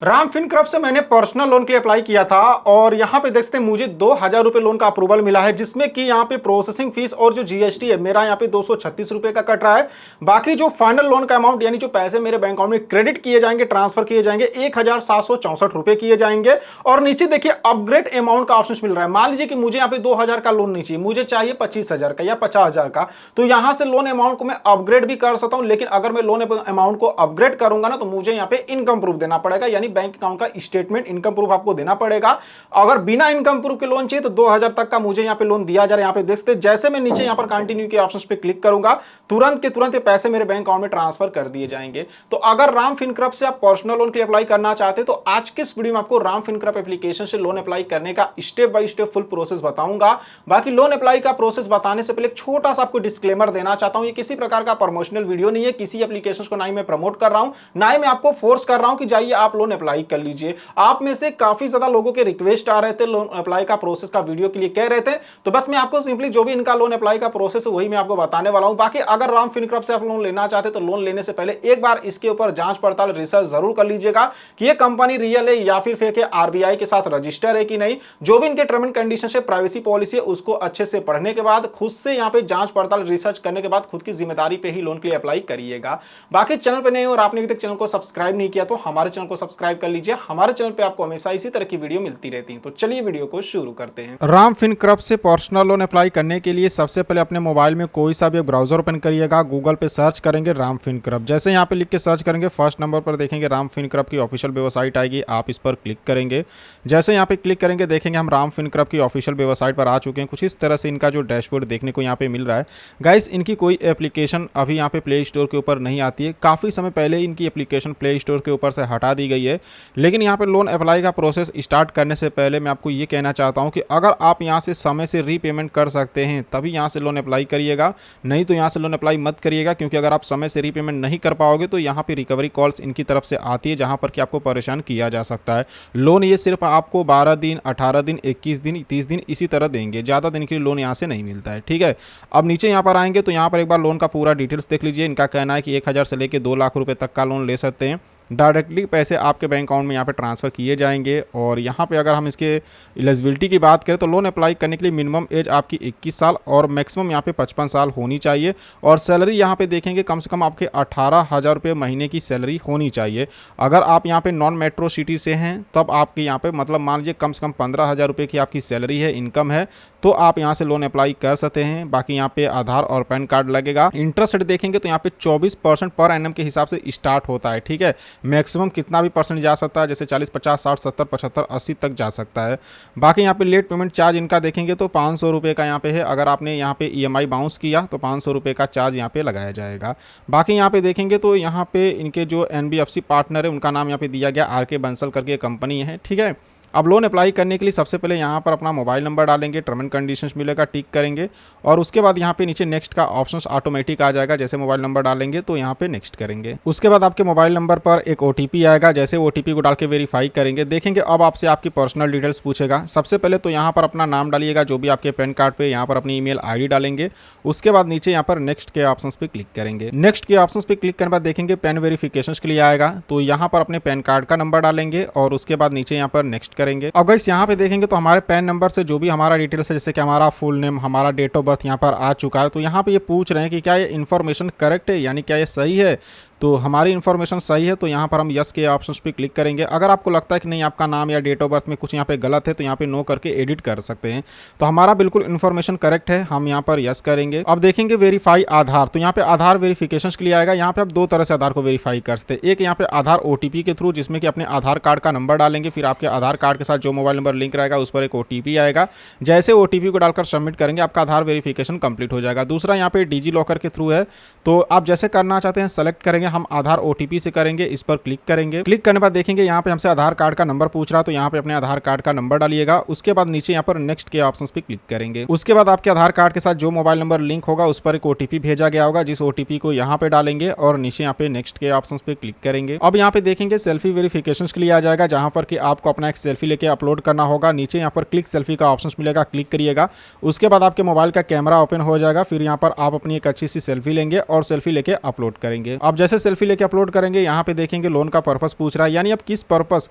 Ram Fincorp से मैंने personal loan के लिए अप्लाई किया था और यहाँ पे देखते हैं मुझे 2,000 रुपये लोन का अप्रूवल मिला है, जिसमें कि यहाँ पे प्रोसेसिंग फीस और जो जीएसटी है मेरा यहाँ पे 236 रुपये का कट रहा है। बाकी जो फाइनल लोन का अमाउंट यानी जो पैसे मेरे बैंक अकाउंट में क्रेडिट किए जाएंगे, ट्रांसफर किए जाएंगे, 1,764 रुपये किए जाएंगे। और नीचे देखिए अपग्रेड अमाउंट का ऑप्शन मिल रहा है। मान लीजिए कि मुझे यहाँ पे 2,000 का लोन नहीं चाहिए, मुझे चाहिए 25,000 का या 50,000 का, तो यहाँ से लोन अमाउंट को मैं अपग्रेड भी कर सकता हूँ। लेकिन अगर मैं लोन अमाउंट को अपग्रेड करूंगा ना, तो मुझे यहाँ पे इनकम प्रूफ देना पड़ेगा, यानी बैंक अकाउंट का स्टेटमेंट, इनकम प्रूफ आपको देना पड़ेगा। अगर बिना इनकम प्रूफ के लोन चाहिए तो 2,000 तक का मुझे यहाँ पे लोन दिया जा रहा है। यहाँ पे देखते जैसे मैं नीचे यहाँ पर कंटिन्यू के ऑप्शन पे क्लिक करूंगा, तुरंत के तुरंत ये पैसे मेरे बैंक अकाउंट में ट्रांसफर कर दिए जाएंगे। तो अगर राम फिनकॉर्प से आप पर्सनल लोन के लिए अप्लाई करना चाहते हैं तो आज के इस वीडियो में आपको राम फिनकॉर्प एप्लीकेशन से लोन अप्लाई करने का step by step full process बताऊंगा। बाकी लोन अप्लाई का प्रोसेस बताने से पहले एक छोटा सा आपको डिस्क्लेमर देना चाहता हूं, ये किसी प्रकार का प्रमोशनल वीडियो नहीं है, किसी एप्लीकेशन को ना ही मैं प्रमोट कर रहा हूं, ना ही मैं आपको फोर्स कर रहा हूं कि जाइए आप लोन अप्लाई कर लीजिए। आप में से काफी ज्यादा लोगों के रिक्वेस्ट आ रहे थे लोन अप्लाई का प्रोसेस का वीडियो के लिए कह रहे थे, तो बस मैं आपको सिंपली जो भी इनका लोन अप्लाई का प्रोसेस है वही मैं आपको बताने वाला हूं। बाकी अगर राम फिनकॉर्प से आप लोन लेना चाहते तो लोन लेने से पहले एक बार इसके ऊपर जांच पड़ताल रिसर्च जरूर कर लीजिएगा कि ये कंपनी रियल है या फिर फेक है, आरबीआई के साथ रजिस्टर है कि नहीं। जो भी इनके टर्म एंड कंडीशन है, प्राइवेसी पॉलिसी है, उसको अच्छे से पढ़ने के बाद, खुद से यहाँ पे जांच पड़ताल रिसर्च करने के बाद खुद की जिम्मेदारी पे ही लोन के लिए अप्लाई करिएगा। बाकी चैनल पे नए हो और आपने अभी तक चैनल को सब्सक्राइब नहीं किया तो हमारे चैनल को सब्सक्राइब कर लीजिए। हमारे चैनल पे आपको हमेशा इसी तरह की वीडियो मिलती रहती है। तो चलिए वीडियो को शुरू करते हैं। राम फिनकॉर्प से पर्सनल लोन अप्लाई करने के लिए सबसे पहले अपने मोबाइल में कोई सा भी ब्राउजर ओपन करिएगा, गूगल पे सर्च करेंगे राम फिनकॉर्प। जैसे यहाँ पे लिख के सर्च करेंगे, फर्स्ट नंबर पर देखेंगे राम फिनकॉर्प की ऑफिशियल वेबसाइट आएगी, आप इस पर क्लिक करेंगे। जैसे यहाँ पे क्लिक करेंगे देखेंगे हम राम फिनकॉर्प की ऑफिशियल वेबसाइट पर आ चुके हैं। कुछ इस तरह से इनका जो डैशबोर्ड देखने को यहाँ पे मिल रहा है। गाइस, इनकी कोई एप्लीकेशन अभी यहाँ पे प्ले स्टोर के ऊपर नहीं आती है। काफ़ी समय पहले इनकी एप्लीकेशन प्ले स्टोर के ऊपर से हटा दी गई है। लेकिन यहाँ पे लोन अप्लाई का प्रोसेस स्टार्ट करने से पहले मैं आपको ये कहना चाहता हूँ कि अगर आप यहाँ से समय से रीपेमेंट कर सकते हैं तभी यहाँ से लोन अप्लाई करिएगा, नहीं तो यहाँ से लोन अप्लाई मत करिएगा। क्योंकि अगर आप समय से रीपेमेंट नहीं कर पाओगे तो यहाँ पे रिकवरी कॉल्स इनकी तरफ से आती है, जहाँ पर कि आपको परेशान किया जा सकता है। लोन ये सिर्फ आपको 12 दिन, 18 दिन, 21 दिन, 30 दिन इसी तरह देंगे, ज़्यादा दिन के लिए लोन यहाँ से नहीं मिलता है। ठीक है, अब नीचे यहाँ पर आएंगे तो यहाँ पर एक बार लोन का पूरा डिटेल्स देख लीजिए। इनका कहना है कि 1,000 से लेकर 2 लाख रुपये तक का लोन ले सकते हैं। डायरेक्टली पैसे आपके बैंक अकाउंट में यहाँ पे ट्रांसफ़र किए जाएंगे। और यहाँ पे अगर हम इसके एलिजिबिलिटी की बात करें तो लोन अप्लाई करने के लिए मिनिमम एज आपकी 21 साल और मैक्सिमम यहाँ पे 55 साल होनी चाहिए। और सैलरी यहाँ पे देखेंगे कम से कम आपके 18,000 रुपये महीने की सैलरी होनी चाहिए। अगर आप यहाँ पे नॉन मेट्रो सिटी से हैं तब आपके यहाँ पे मतलब मान लीजिए कम से कम 15,000 रुपये की आपकी सैलरी है, इनकम है, तो आप यहाँ से लोन अप्लाई कर सकते हैं। बाकी यहाँ पे आधार और पैन कार्ड लगेगा। इंटरेस्ट रेट देखेंगे तो यहाँ पे 24% पर एनम के हिसाब से स्टार्ट होता है। ठीक है, मैक्सिमम कितना भी परसेंट जा सकता है, जैसे 40, 50, 60, 70, 75, 80 तक जा सकता है। बाकी यहाँ पे लेट पेमेंट चार्ज इनका देखेंगे तो 500 रुपये का यहाँ पे है। अगर आपने यहाँ पे ईएमआई बाउंस किया तो 500 रुपये का चार्ज यहाँ पे लगाया जाएगा। बाकी यहाँ पे देखेंगे तो यहाँ पे इनके जो एनबीएफसी पार्टनर है उनका नाम यहाँ पे दिया गया आरके बंसल करके कंपनी है। ठीक है, अब लोन अप्लाई करने के लिए सबसे पहले यहाँ पर अपना मोबाइल नंबर डालेंगे, टर्म एंड कंडीशंस मिलेगा, टिक करेंगे और उसके बाद यहाँ पे नीचे नेक्स्ट का ऑप्शन ऑटोमेटिक आ जाएगा। जैसे मोबाइल नंबर डालेंगे तो यहाँ पे नेक्स्ट करेंगे। उसके बाद आपके मोबाइल नंबर पर एक ओटीपी आएगा। जैसे ओटीपी को डाल के वेरीफाई करेंगे देखेंगे अब आपसे आपकी पर्सनल डिटेल्स पूछेगा। सबसे पहले तो यहाँ पर अपना नाम डालिएगा, जो भी आपके पैन कार्ड पर, यहाँ पर अपनी ईमेल ID डालेंगे। उसके बाद नीचे यहाँ पर नेक्स्ट के ऑप्शन पे क्लिक करेंगे। नेक्स्ट के ऑप्शन पे क्लिक करने के बाद देखेंगे पैन वेरिफिकेशन के लिए आएगा, तो यहाँ पर अपने पैन कार्ड का नंबर डालेंगे और उसके बाद नीचे यहाँ पर नेक्स्ट करेंगे। अब गाइस यहाँ पे देखेंगे तो हमारे पैन नंबर से जो भी हमारा डिटेल्स है, जैसे कि हमारा फुल नेम, हमारा डेट ऑफ बर्थ यहाँ पर आ चुका है। तो यहाँ पे ये पूछ रहे हैं कि क्या ये इन्फॉर्मेशन करेक्ट है, यानी क्या ये सही है। तो हमारी इन्फॉर्मेशन सही है तो यहाँ पर हम यस के ऑप्शन पे क्लिक करेंगे। अगर आपको लगता है कि नहीं आपका नाम या डेट ऑफ बर्थ में कुछ यहाँ पे गलत है तो यहाँ पे नो करके एडिट कर सकते हैं। तो हमारा बिल्कुल इन्फॉर्मेशन करेक्ट है, हम यहाँ पर यस करेंगे। अब देखेंगे वेरीफाई आधार, तो यहाँ पे आधार वेरिफिकेशन के लिए आएगा। यहाँ पे आप 2 तरह से आधार को वेरीफाई कर सकते हैं। एक यहाँ पे आधार OTP के थ्रू, जिसमें कि अपने आधार कार्ड का नंबर डालेंगे, फिर आपके आधार कार्ड के साथ जो मोबाइल नंबर लिंक रहेगा उस पर एक OTP आएगा। जैसे OTP को डालकर सबमिट करेंगे आपका आधार वेरिफिकेशन कंप्लीट हो जाएगा। दूसरा यहाँ पे डिजी लॉकर के थ्रू है, तो आप जैसे करना चाहते हैं सेलेक्ट करेंगे। हम आधार OTP से करेंगे, इस पर क्लिक करेंगे। क्लिक करने के बाद देखेंगे यहाँ पे हमसे आधार कार्ड का नंबर पूछ रहा है, तो यहाँ पे अपने आधार कार्ड का नंबर डालिएगा। उसके बाद नीचे यहाँ पर नेक्स्ट के ऑप्शंस पे क्लिक करेंगे। उसके बाद आपके आधार कार्ड के साथ जो मोबाइल नंबर लिंक होगा उस पर एक OTP भेजा गया होगा, जिस OTP को यहाँ पे डालेंगे और नीचे यहाँ पे नेक्स्ट के ऑप्शंस पे क्लिक करेंगे। अब यहाँ पे देखेंगे सेल्फी वेरिफिकेशन के लिए आ जाएगा, जहाँ पर कि आपको अपना एक सेल्फी लेके अपलोड करना होगा। नीचे यहाँ पर क्लिक सेल्फी का ऑप्शन मिलेगा, क्लिक करिएगा। उसके बाद आपके मोबाइल का कैमरा ओपन हो जाएगा, फिर यहाँ पर आप अपनी एक अच्छी सी सेल्फी लेंगे और सेल्फी लेके अपलोड करेंगे। अब जैसे जैसे सेल्फी लेके अपलोड करेंगे, यहाँ पे देखेंगे लोन का पर्पस पूछ रहा है, यानी आप किस पर्पस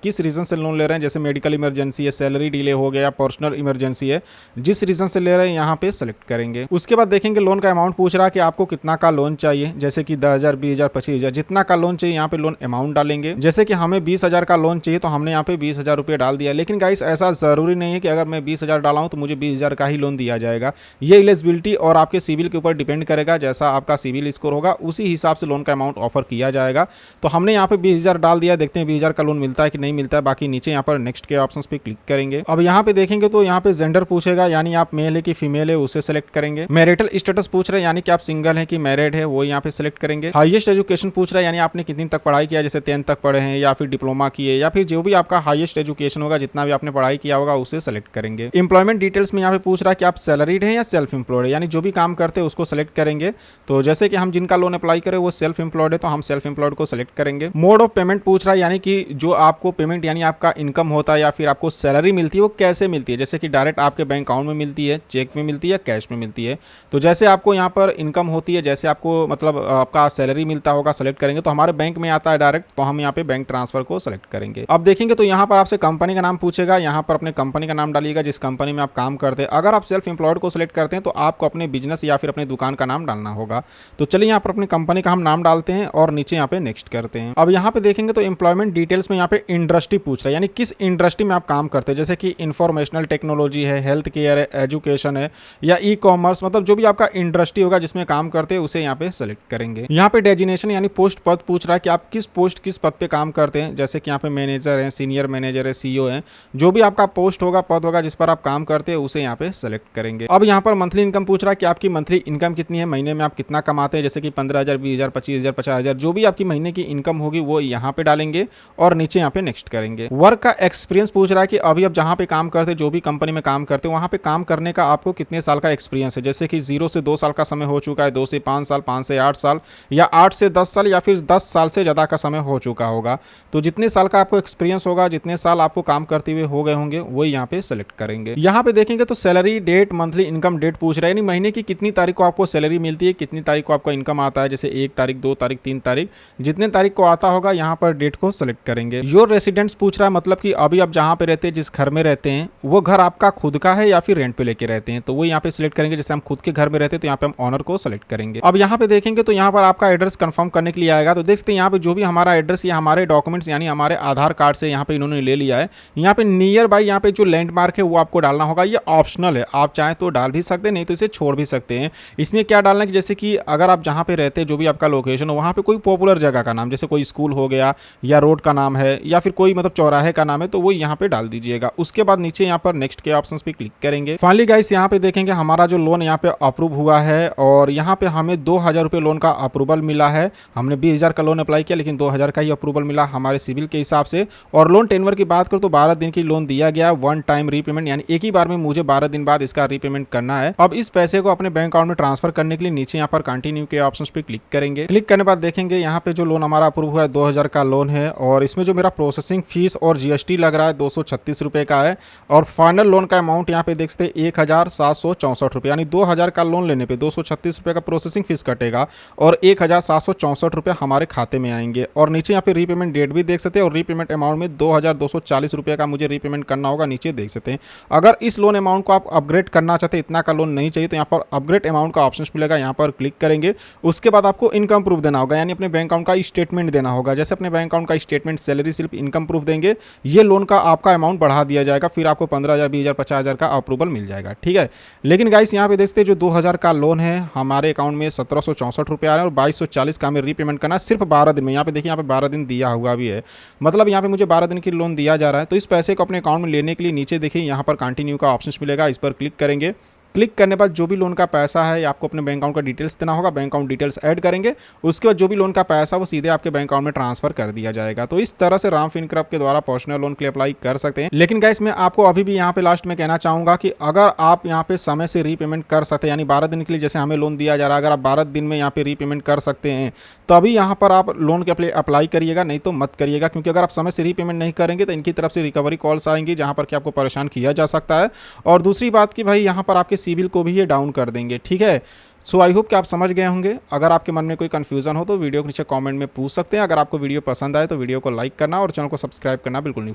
किस रीजन से लोन ले रहे हैं, जैसे मेडिकल इमरजेंसी है, सैलरी डिले हो गया, पर्सनल इमरजेंसी है, जिस रीजन से ले रहे हैं यहाँ पे सेलेक्ट करेंगे। उसके बाद देखेंगे लोन का अमाउंट पूछ रहा है कि आपको कितना का लोन चाहिए, जैसे कि 10,000, 20,000, 25,000, जितना का लोन चाहिए यहाँ पे लोन अमाउंट डालेंगे। जैसे कि हमें 20,000 का लोन चाहिए तो हमने यहाँ पे 20,000 रुपये डाल दिया। लेकिन गाइस ऐसा जरूरी नहीं है कि अगर मैं 20,000 डाला हूँ तो मुझे 20,000 का ही लोन दिया जाएगा। ये एलिजिबिलिटी और आपके सिविल के ऊपर डिपेंड करेगा, जैसा आपका सिविल स्कोर होगा उसी हिसाब से लोन का अमाउंट ऑफर किया जाएगा। तो हमने यहाँ पे 20,000 डाल दिया, देखते हैं 20,000 का लोन मिलता है कि नहीं मिलता है। बाकी नीचे यहाँ पर नेक्स्ट के ऑप्शन पे क्लिक करेंगे। अब यहाँ पे देखेंगे तो यहाँ पे जेंडर पूछेगा, यानी आप मेल है कि फीमेल है उसे सेलेक्ट करेंगे। मैरिटल स्टेटस पूछ रहे हैं, यानी कि आप सिंगल है कि मैरिड है, वो यहाँ पे सेलेक्ट करेंगे। हाईएस्ट एजुकेशन पूछ रहा है, यानी आपने कितनी तक पढ़ाई किया, जैसे 10th तक पढ़े हैं या फिर डिप्लोमा किए, या फिर जो भी आपका हाईएस्ट एजुकेशन होगा, जितना भी आपने पढ़ाई किया होगा उसे सेलेक्ट करेंगे। इंप्लॉयमेंट डिटेल्स में यहाँ पे पूछ रहा है कि आप सैलरीड है या सेल्फ एम्प्लॉयड है, यानी जो भी काम करते हैं उसको सेलेक्ट करेंगे। तो जैसे कि हम जिनका लोन अप्लाई करें वो सेल्फ एम्प्लॉयड है तो हम सेल्फ एम्प्लॉयड को सेलेक्ट करेंगे। मोड ऑफ पेमेंट पूछ रहा है, यानी कि जो आपको पेमेंट यानी आपका इनकम होता है या फिर आपको सैलरी मिलती है वो कैसे मिलती है, जैसे कि डायरेक्ट आपके बैंक अकाउंट में मिलती है, चेक में मिलती है या कैश में मिलती है। तो जैसे आपको यहाँ पर इनकम होती है, जैसे आपको मतलब आपका सैलरी मिलता होगा सेलेक्ट करेंगे। तो हमारे बैंक में आता है डायरेक्ट, तो हम यहाँ पे बैंक ट्रांसफर को सेलेक्ट करेंगे। अब देखेंगे तो यहाँ पर आपसे कंपनी का नाम पूछेगा, यहाँ पर अपने कंपनी का नाम डालिएगा जिस कंपनी में आप काम करते हैं। अगर आप सेल्फ एम्प्लॉयड को सिलेक्ट करते हैं तो आपको अपने बिजनेस या फिर अपनी दुकान का नाम डालना होगा। तो चलिए यहाँ पर अपनी कंपनी का हम नाम डालते हैं और नीचे यहाँ पे नेक्स्ट करते हैं। अब यहाँ पे देखेंगे तो एम्प्लॉयमेंट डिटेल्स में यहाँ पे इंडस्ट्री पूछ रहा है, यानी किस इंडस्ट्री में आप काम करते हैं, जैसे कि इंफॉर्मेशनल टेक्नोलॉजी है, हेल्थ केयर है, एजुकेशन है या ई कॉमर्स, मतलब जो भी आपका इंडस्ट्री होगा जिसमें काम करते हैं उसे यहाँ पे सेलेक्ट करेंगे। यहाँ पे डेजिनेशन यानी पोस्ट पद पूछ रहा है कि आप किस पोस्ट किस पद पे काम करते हैं, जैसे कि यहाँ पे मैनेजर है, सीनियर मैनेजर है, सीईओ है, जो भी आपका पोस्ट होगा पद होगा जिस पर आप काम करते हैं उसे यहाँ पे सेलेक्ट करेंगे। अब यहाँ पर मंथली इनकम पूछ रहा है कि आपकी मंथली इनकम कितनी है, महीने में आप कितना कमाते हैं, जैसे कि 15,000, 20,000, 25,000, 50,000, जो भी आपकी महीने की इनकम होगी वो यहाँ पे डालेंगे और नीचे यहाँ पे नेक्स्ट करेंगे। वर्क का एक्सपीरियंस पूछ रहा है कि अभी आप जहाँ पे काम करते जो भी कंपनी में काम करते वहाँ पे काम करने का आपको कितने साल का एक्सपीरियंस है, जैसे कि 0 से 2 साल का समय हो चुका है, 2 से 5 साल, 5 से 8 साल या 8 से 10 साल या फिर 10 साल से ज़्यादा का समय हो चुका होगा। तो जितने साल का आपको एक्सपीरियंस होगा, जितने साल आपको काम करते हुए हो गए होंगे वो यहाँ पे सेलेक्ट करेंगे। यहाँ पे देखेंगे तो salary date, monthly income date पूछ रहा है, यानी महीने की कितनी तारीख को आपको सैलरी मिलती है, कितनी तारीख को आपका इनकम आता है, जैसे 1 तारीख, 2 तारीख, 3 तारीख, जितने तारीख को आता होगा यहाँ पर डेट को सेलेक्ट करेंगे। योर रेसिडेंट्स पूछ रहा है, मतलब कि अभी आप जहाँ पे रहते हैं, जिस घर में रहते हैं वो घर आपका खुद का है या फिर रेंट पे लेके रहते हैं, तो वो यहाँ पे सिलेक्ट करेंगे। जैसे हम खुद के घर में रहते हैं तो यहाँ पे हम ऑनर को सेलेक्ट करेंगे। अब यहाँ पे देखेंगे तो यहाँ पर आपका एड्रेस कंफर्म करने के लिए आएगा। तो देखते हैं यहाँ पे जो भी हमारा एड्रेस या हमारे डॉक्यूमेंट्स यानी हमारे आधार कार्ड से यहाँ पे इन्होंने ले लिया है। यहाँ पे नियर बाई यहाँ पे जो लैंडमार्क है वो आपको डालना होगा। ये ऑप्शनल है, आप चाहें तो डाल भी सकते हैं, नहीं तो इसे छोड़ भी सकते हैं। इसमें क्या डालना है कि जैसे कि अगर आप जहाँ पे रहते हैं जो भी आपका लोकेशन हो वहाँ पे कोई पॉपुलर जगह का नाम, जैसे कोई स्कूल हो गया या रोड का नाम है या फिर कोई मतलब चौराहे का नाम है, तो वो यहाँ पे डाल दीजिएगा। उसके बाद नीचे यहाँ पर नेक्स्ट के ऑप्शंस पे क्लिक करेंगे। फाइनली गाइस यहाँ पे देखेंगे हमारा जो लोन यहाँ पे अप्रूव हुआ है और यहाँ पे हमें 2,000 रुपये लोन का अप्रूवल मिला है। हमने 20,000 का लोन अप्लाई किया लेकिन 2,000 का ही अप्रूवल मिला हमारे सिविल के हिसाब से। और लोन टेनवर की बात करो तो 12 दिन की लोन दिया गया, वन टाइम रीपेमेंट, यानी एक ही बार में मुझे 12 दिन बाद इसका रीपेमेंट करना है। अब इस पैसे को अपने बैंक अकाउंट में ट्रांसफर करने के लिए नीचे यहाँ पर कंटिन्यू के ऑप्शन पे क्लिक करेंगे। क्लिक करने बाद देखेंगे यहाँ पे जो लोन हमारा अप्रूव हुआ है 2,000 का लोन है और इसमें जो मेरा प्रोसेसिंग फीस और जीएसटी लग रहा है 236 रुपये का है। और फाइनल लोन का अमाउंट यहाँ पे देख सकते हैं 1,764 रुपये, यानी 2,000 का लोन लेने पे 236 रुपये का प्रोसेसिंग फीस कटेगा और 1,764 रुपये हमारे खाते में आएंगे। और नीचे यहाँ पे रीपेमेंट डेट भी देख सकते हैं और रीपेमेंट अमाउंट में 2,240 रुपये का मुझे रीपेमेंट करना होगा, नीचे देख सकते हैं। अगर इस लोन अमाउंट को आप अपग्रेड करना चाहते हैं, इतना का लोन नहीं चाहिए, तो यहाँ पर अपग्रेड अमाउंट का ऑप्शन मिलेगा, यहाँ पर क्लिक करेंगे। उसके बाद आपको इनकम प्रूफ देना होगा, यानी अपने बैंक अकाउंट का स्टेटमेंट देना होगा। जैसे अपने बैंक अकाउंट का statement, salary slip, income proof देंगे, ये लोन का आपका अमाउंट बढ़ा दिया जाएगा, फिर आपको 15,000, 20,000, 50,000 का अप्रूवल मिल जाएगा। ठीक है, लेकिन गाइस यहाँ पे देखते हैं जो 2,000 का लोन है हमारे अकाउंट में 1,764 रुपये आ रहे हैं और 2,240 का हमें रीपेमेंट करना है सिर्फ 12 दिन में। यहाँ पे देखिए, यहाँ पे 12 दिन दिया हुआ भी है, मतलब यहाँ पे मुझे 12 दिन की लोन दिया जा रहा है। तो इस पैसे को अपने अकाउंट में लेने के लिए नीचे देखिए यहाँ पर कंटिन्यू का ऑप्शन मिलेगा, इस पर क्लिक करेंगे। क्लिक करने बाद जो भी लोन का पैसा है आपको अपने बैंक अकाउंट का डिटेल्स देना होगा, बैंक अकाउंट डिटेल्स ऐड करेंगे। उसके बाद जो भी लोन का पैसा वो सीधे आपके बैंक अकाउंट में ट्रांसफर कर दिया जाएगा। तो इस तरह से राम फिनकॉर्प के द्वारा पर्सनल लोन के लिए अप्लाई कर सकते हैं। लेकिन गाइस मैं आपको अभी भी यहाँ पे लास्ट में कहना चाहूँगा कि अगर आप यहाँ पे समय से रीपेमेंट कर सकते हैं, यानी 12 दिन के लिए जैसे हमें लोन दिया जा रहा है, अगर आप 12 दिन में यहाँ पे रीपेमेंट कर सकते हैं तो अभी यहाँ पर आप लोन के लिए अप्लाई करिएगा, नहीं तो मत करिएगा। क्योंकि अगर आप समय से रीपेमेंट नहीं करेंगे तो इनकी तरफ से रिकवरी कॉल्स आएंगी जहाँ पर कि आपको परेशान किया जा सकता है। और दूसरी बात कि भाई यहाँ पर आपके सिविल को भी ये डाउन कर देंगे। ठीक है, सो आई होप कि आप समझ गए होंगे। अगर आपके मन में कोई कन्फ्यूज़न हो तो वीडियो के नीचे कमेंट में पूछ सकते हैं। अगर आपको वीडियो पसंद आए तो वीडियो को लाइक करना और चैनल को सब्सक्राइब करना बिल्कुल नहीं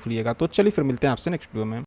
भूलिएगा। तो चलिए फिर मिलते हैं आपसे नेक्स्ट वीडियो में।